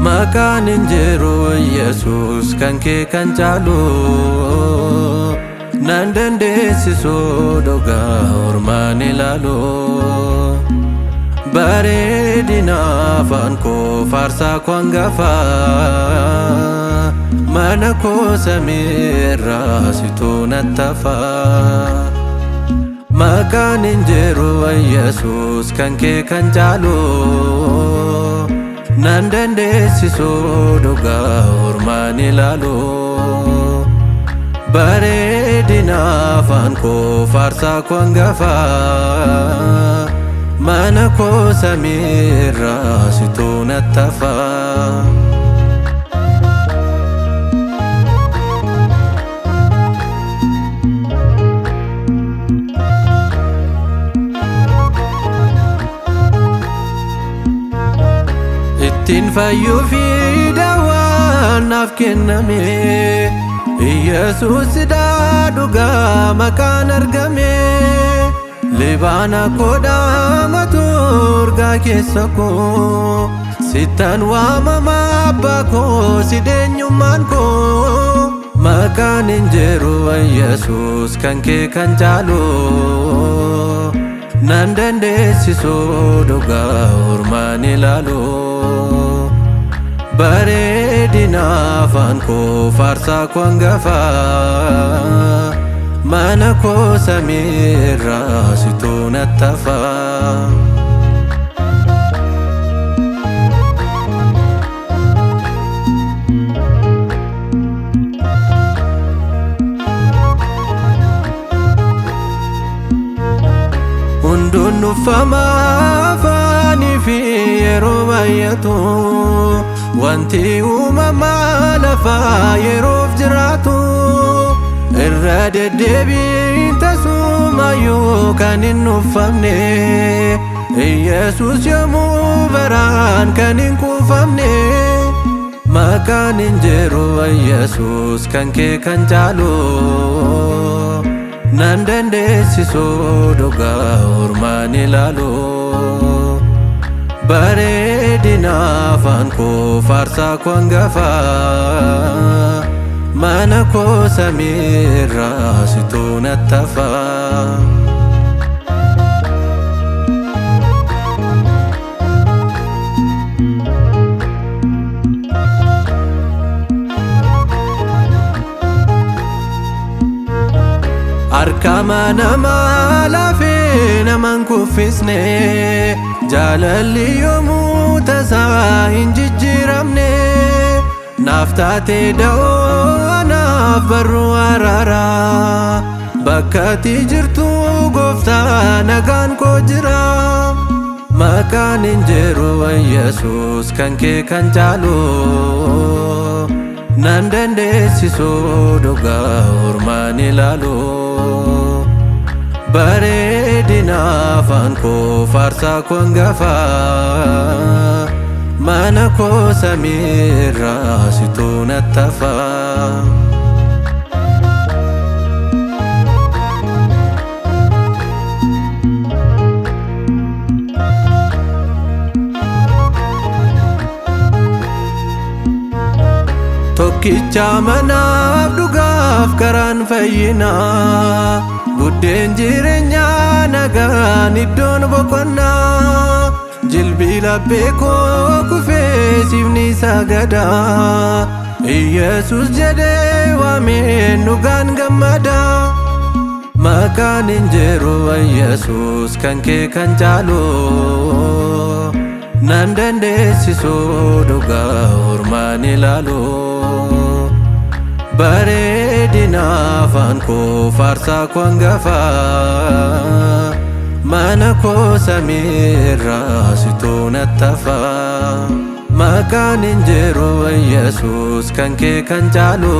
Maqaan injiru Yesus kan kee kan caalu nan dandeessisu dhugaa ormaan ilaalu. Bareedina afaan koo faarsaa koo hangafa mana koo samiirraa situ nattafa. Maqaan injiru Yesus kan kee kan caalu nan dandeessisu dhugaa ormaan ilaalu. Bareedina afaan koo faarsaa koo hangafa mana koo samiirraa situ nattafa. Ittiin fayyuufi daawaan naaf kenname Yesus dha dhugaa maqaan argame. Libaana koodhaa maturgaa keessa koo sittan waamama abbaa koo sideenyummaan koo. Maqaan injiru Yesus kan kee kan caalu nan dandeessisu dhugaa ormaan ilaalu. Bareedina afaan koo faarsaa koo hangafa mana koo samiirraa situ nattafa. Hunduun nuffama afaanii fi yeroo baay'atu wanti uumamaa lafaa yeroof jiraatu. Irra deddeebiin tasumayyuu kan hin nuffamne Yesus yommuu baraan kan hin kuufamne. Maqaan injiru Yesus kan kee kan caalu nan dandeessisu dhugaa ormaan ilaalu. Bareedina afaan koo faarsaa koo hangafa mana koo samiirraa situ nattafa. Harkama namaa laafee naman kuffisne jaalalli yommuu tasaa hin jijjiiramne. Naaf taatee da'oo anaaf barruu araaraa bakka ati jirtu gooftaa nagaan koo jira. Maqaan injiru Yesus kan kee kan caalu nan dandeessisu dhugaa ormaan ilaalu. Bareedina afaan koo faarsaa koo hangafa mana koo samiirraa situ nattafa. Tokkicha manaaf dhugaaf karaan fayyinaa buddeen jireenyaa nagaan iddoon boqonnaa. Jilbii laphee koo kufee siifni sagadaa Yesus jedhee waameen dhugaan gammada. Maqaan injiru Yesus kan kee kan caalu nan dandeessisu dhugaa ormaan ilaalu. Bareedina afaan koo faarsaa koo hangafa mana koo samiirraa situ nattafa. Maqaan hin jiru Yesuus kan kee kan caalu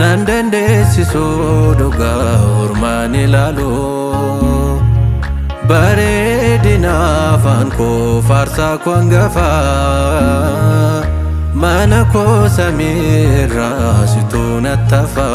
nan dandeessisu dhugaa ormaan ilaalu. Bareedina afaan koo faarsaa koo hangafa mana koo samiirraa situ nattafa.